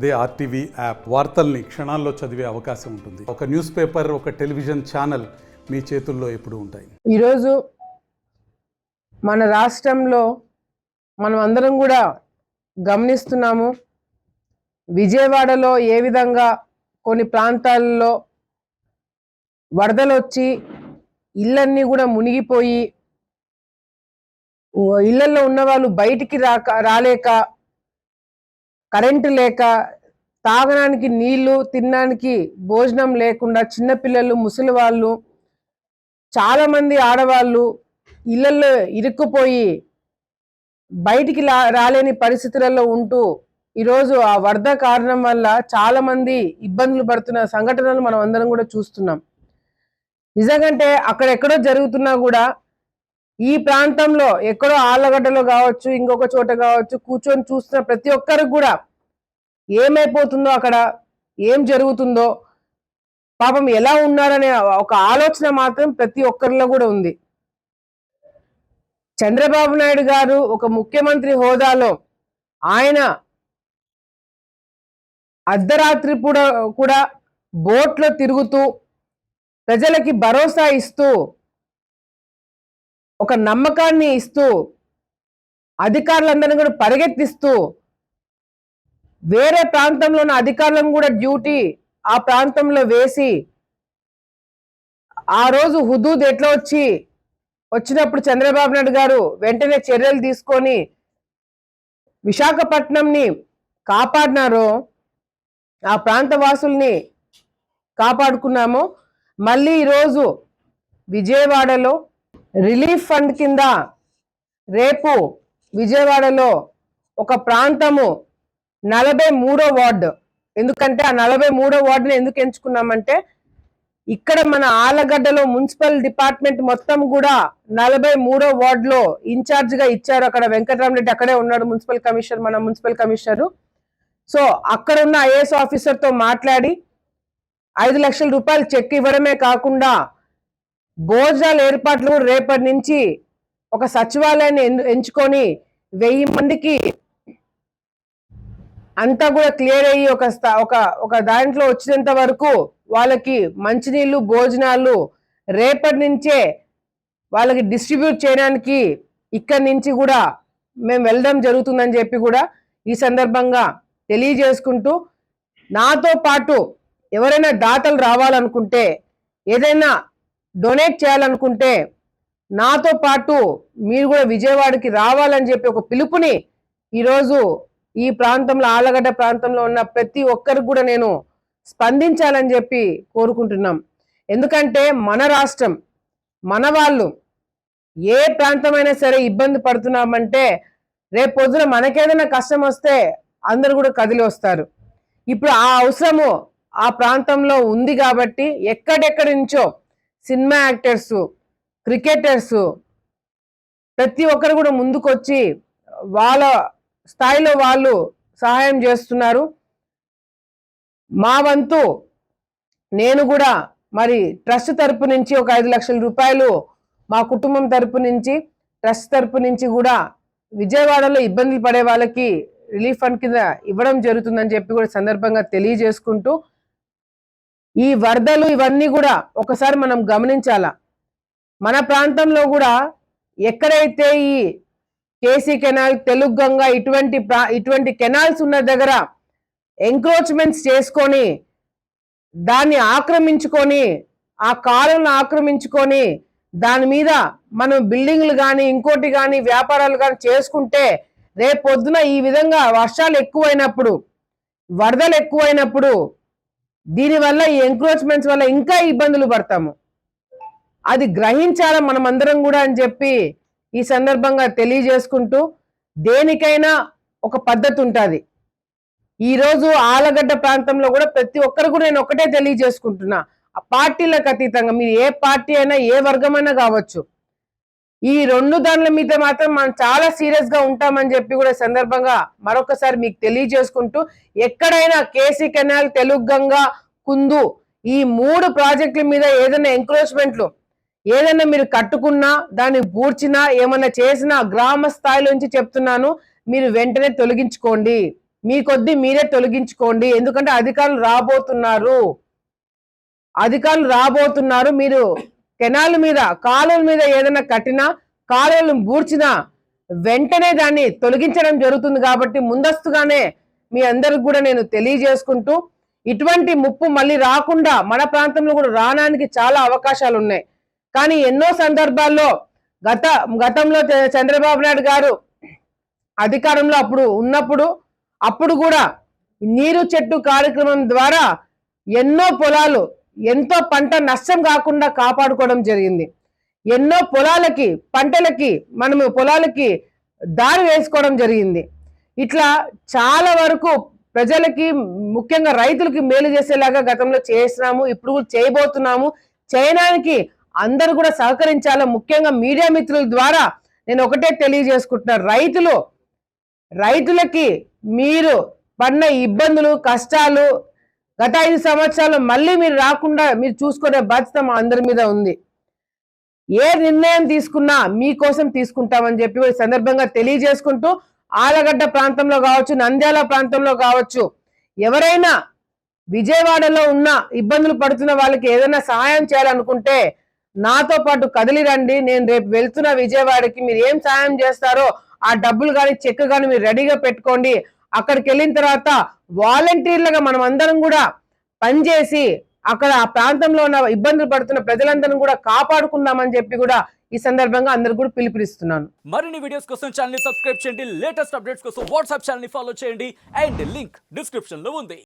అదే RTV app వార్తల్ని క్షణాల్లో చదివే అవకాశం ఉంటుంది. ఒక న్యూస్ పేపర్, ఒక టెలివిజన్ ఛానల్ మీ చేతుల్లో ఎప్పుడూ ఉంటాయి. ఈరోజు మన రాష్ట్రంలో మనం అందరం కూడా గమనిస్తున్నాము. విజయవాడలో ఏ విధంగా కొన్ని ప్రాంతాల్లో వరదలు వచ్చి ఇళ్ళన్నీ కూడా మునిగిపోయి ఇళ్లలో ఉన్న వాళ్ళు బయటికి రాలేక, కరెంటు లేక, తాగడానికి నీళ్లు, తినడానికి భోజనం లేకుండా చిన్నపిల్లలు, ముసలి వాళ్ళు, చాలా మంది ఆడవాళ్ళు ఇళ్లలో ఇరుక్కుపోయి బయటికి రాలేని పరిస్థితులలో ఉంటూ ఈరోజు ఆ వరద కారణం వల్ల చాలా మంది ఇబ్బందులు పడుతున్న సంఘటనలు మనం అందరం కూడా చూస్తున్నాం. నిజంగంటే అక్కడెక్కడో జరుగుతున్నా కూడా ఈ ప్రాంతంలో ఎక్కడో ఆళ్ళగడ్డలో కావచ్చు, ఇంకొక చోట కావచ్చు, కూర్చొని చూస్తున్న ప్రతి ఒక్కరికి కూడా ఏమైపోతుందో, అక్కడ ఏం జరుగుతుందో, పాపం ఎలా ఉన్నారనే ఒక ఆలోచన మాత్రం ప్రతి ఒక్కరిలో కూడా ఉంది. చంద్రబాబు నాయుడు గారు ఒక ముఖ్యమంత్రి హోదాలో ఆయన అర్ధరాత్రి కూడా బోట్లో తిరుగుతూ ప్రజలకి భరోసా ఇస్తూ, ఒక నమ్మకాన్ని ఇస్తూ, అధికారులందరినీ కూడా పరిగెత్తిస్తూ, వేరే ప్రాంతంలో ఉన్న అధికారులను కూడా డ్యూటీ ఆ ప్రాంతంలో వేసి, ఆ రోజు హుదూద్ ఎట్లా వచ్చినప్పుడు చంద్రబాబు నాయుడు గారు వెంటనే చర్యలు తీసుకొని విశాఖపట్నంని కాపాడినారో, ఆ ప్రాంత వాసుల్ని కాపాడుకున్నామో, మళ్ళీ ఈరోజు విజయవాడలో రిలీఫ్ ఫండ్ కింద రేపు విజయవాడలో ఒక ప్రాంతము 43వ వార్డు, ఎందుకంటే ఆ 43వ వార్డుని ఎందుకు ఎంచుకున్నామంటే ఇక్కడ మన ఆలగడ్డలో మున్సిపల్ డిపార్ట్మెంట్ మొత్తం కూడా 43వ వార్డులో ఇన్ఛార్జ్ గా ఇచ్చారు. అక్కడ వెంకటరామరెడ్డి అక్కడే ఉన్నాడు, మున్సిపల్ కమిషనర్, మన మున్సిపల్ కమిషనరు. సో అక్కడ ఉన్న ఐఏఎస్ ఆఫీసర్తో మాట్లాడి 5 లక్షల రూపాయలు చెక్ ఇవ్వడమే కాకుండా భోజనాల ఏర్పాట్లు రేపటి నుంచి ఒక సచివాలయాన్ని ఎంచుకొని 1000 మందికి అంతా కూడా క్లియర్ అయ్యి ఒక దాంట్లో వచ్చినంత వరకు వాళ్ళకి మంచినీళ్ళు, భోజనాలు రేపటి నుంచే వాళ్ళకి డిస్ట్రిబ్యూట్ చేయడానికి ఇక్కడి నుంచి కూడా మేము వెళ్ళడం జరుగుతుందని చెప్పి కూడా ఈ సందర్భంగా తెలియజేసుకుంటూ, నాతో పాటు ఎవరైనా దాతలు రావాలనుకుంటే, ఏదైనా డొనేట్ చేయాలనుకుంటే నాతో పాటు మీరు కూడా విజయవాడకి రావాలని చెప్పి ఒక పిలుపుని ఈరోజు ఈ ప్రాంతంలో, ఆలగడ్డ ప్రాంతంలో ఉన్న ప్రతి ఒక్కరికి కూడా నేను స్పందించాలని చెప్పి కోరుకుంటున్నాం. ఎందుకంటే మన రాష్ట్రం, మన వాళ్ళు ఏ ప్రాంతమైనా సరే ఇబ్బంది పడుతున్నామంటే రేపు పొద్దున మనకేదైనా కష్టం వస్తే అందరు కూడా కదిలి వస్తారు. ఇప్పుడు ఆ అవసరము ఆ ప్రాంతంలో ఉంది కాబట్టి ఎక్కడెక్కడి నుంచో సినిమా యాక్టర్స్, క్రికెటర్స్ ప్రతి ఒక్కరు కూడా ముందుకొచ్చి వాళ్ళ స్థాయిలో వాళ్ళు సహాయం చేస్తున్నారు. మా వంతు నేను కూడా మరి ట్రస్ట్ తరపు నుంచి ఒక 5 లక్షల రూపాయలు మా కుటుంబం తరపు నుంచి, ట్రస్ట్ తరపు నుంచి కూడా విజయవాడలో ఇబ్బందులు పడే వాళ్ళకి రిలీఫ్ ఫండ్ కింద ఇవ్వడం జరుగుతుందని చెప్పి కూడా సందర్భంగా తెలియజేసుకుంటూ, ఈ వరదలు ఇవన్నీ కూడా ఒకసారి మనం గమనించాలా. మన ప్రాంతంలో కూడా ఎక్కడైతే ఈ కేసీ కెనాల్, తెలుగు గంగ ఇటువంటి కెనాల్స్ ఉన్న దగ్గర ఎంక్రోచ్మెంట్స్ చేసుకొని దాన్ని ఆక్రమించుకొని, ఆ కాలువలను ఆక్రమించుకొని దాని మీద మనం బిల్డింగ్లు కానీ ఇంకోటి కానీ వ్యాపారాలు కానీ చేసుకుంటే రేపు పొద్దున ఈ విధంగా వర్షాలు ఎక్కువైనప్పుడు, వరదలు ఎక్కువైనప్పుడు దీనివల్ల, ఈ ఎంక్రోచ్మెంట్స్ వల్ల ఇంకా ఇబ్బందులు పడతాము. అది గ్రహించాలి మనమందరం కూడా అని చెప్పి ఈ సందర్భంగా తెలియజేసుకుంటూ, దేనికైనా ఒక పద్ధతి ఉంటుంది. ఈరోజు ఆలగడ్డ ప్రాంతంలో కూడా ప్రతి ఒక్కరు కూడా నేను ఒకటే తెలియజేసుకుంటున్నా, ఆ పార్టీలకు అతీతంగా మీరు ఏ పార్టీ అయినా, ఏ వర్గమైనా కావచ్చు, ఈ 2 దానిల మీద మాత్రం మనం చాలా సీరియస్ గా ఉంటామని చెప్పి కూడా సందర్భంగా మరొకసారి మీకు తెలియజేసుకుంటూ, ఎక్కడైనా కేసీ కెనాల్, తెలుగు గంగ, కుందు ఈ 3 ప్రాజెక్టుల మీద ఏదైనా ఎంక్రోచ్మెంట్లు ఏదైనా మీరు కట్టుకున్నా, దాన్ని పూడ్చినా, ఏమన్నా చేసినా గ్రామ స్థాయిలో నుంచి చెప్తున్నాను, మీరు వెంటనే తొలగించుకోండి. మీ కొద్దీ మీరే తొలగించుకోండి. ఎందుకంటే అధికారులు రాబోతున్నారు. మీరు కెనాల్ మీద, కాలువల మీద ఏదైనా కట్టినా, కాలువలను బూడ్చినా వెంటనే దాన్ని తొలగించడం జరుగుతుంది. కాబట్టి ముందస్తుగానే మీ అందరికి కూడా నేను తెలియజేసుకుంటూ, ఇటువంటి ముప్పు మళ్ళీ రాకుండా మన ప్రాంతంలో కూడా రావడానికి చాలా అవకాశాలు ఉన్నాయి. కానీ ఎన్నో సందర్భాల్లో గతంలో చంద్రబాబు నాయుడు గారు అధికారంలో అప్పుడు కూడా నీరు చెట్టు కార్యక్రమం ద్వారా ఎన్నో పొలాలు, ఎంతో పంట నష్టం కాకుండా కాపాడుకోవడం జరిగింది. ఎన్నో పొలాలకి దారి వేసుకోవడం జరిగింది. ఇట్లా చాలా వరకు ప్రజలకి, ముఖ్యంగా రైతులకి మేలు చేసేలాగా గతంలో చేసినాము, ఇప్పుడు కూడా చేయబోతున్నాము. చేయడానికి అందరూ కూడా సహకరించాలి. ముఖ్యంగా మీడియా మిత్రుల ద్వారా నేను ఒకటే తెలియజేసుకుంటున్నా, రైతులకి మీరు పడిన ఇబ్బందులు, కష్టాలు గత 5 సంవత్సరాలు మళ్ళీ మీరు రాకుండా మీరు చూసుకునే బాధ్యత మా అందరి మీద ఉంది. ఏ నిర్ణయం తీసుకున్నా మీకోసం తీసుకుంటామని చెప్పి ఈ సందర్భంగా తెలియజేసుకుంటూ, ఆలగడ్డ ప్రాంతంలో కావచ్చు, నంద్యాల ప్రాంతంలో కావచ్చు, ఎవరైనా విజయవాడలో ఉన్న ఇబ్బందులు పడుతున్న వాళ్ళకి ఏదైనా సహాయం చేయాలనుకుంటే నాతో పాటు కదిలి రండి. నేను రేపు వెళ్తున్న విజయవాడకి. మీరు ఏం సహాయం చేస్తారో ఆ డబ్బులు కానీ, చెక్ కానీ మీరు రెడీగా పెట్టుకోండి. అక్కడికి వెళ్ళిన తర్వాత వాలంటీర్లుగా మనం అందరం కూడా పనిచేసి అక్కడ ఆ ప్రాంతంలో ఉన్న ఇబ్బందులు పడుతున్న ప్రజలందరినీ కూడా కాపాడుకుందామని చెప్పి కూడా ఈ సందర్భంగా అందరికి కూడా పిలుపునిస్తున్నాను. మరిన్ని వీడియోస్ కోసం ఛానల్ ని సబ్స్క్రైబ్ చేయండి. లేటెస్ట్ అప్డేట్స్ కోసం వాట్సాప్ ఛానల్ ని ఫాలో చేయండి. అండ్ లింక్ డిస్క్రిప్షన్ లో ఉంది.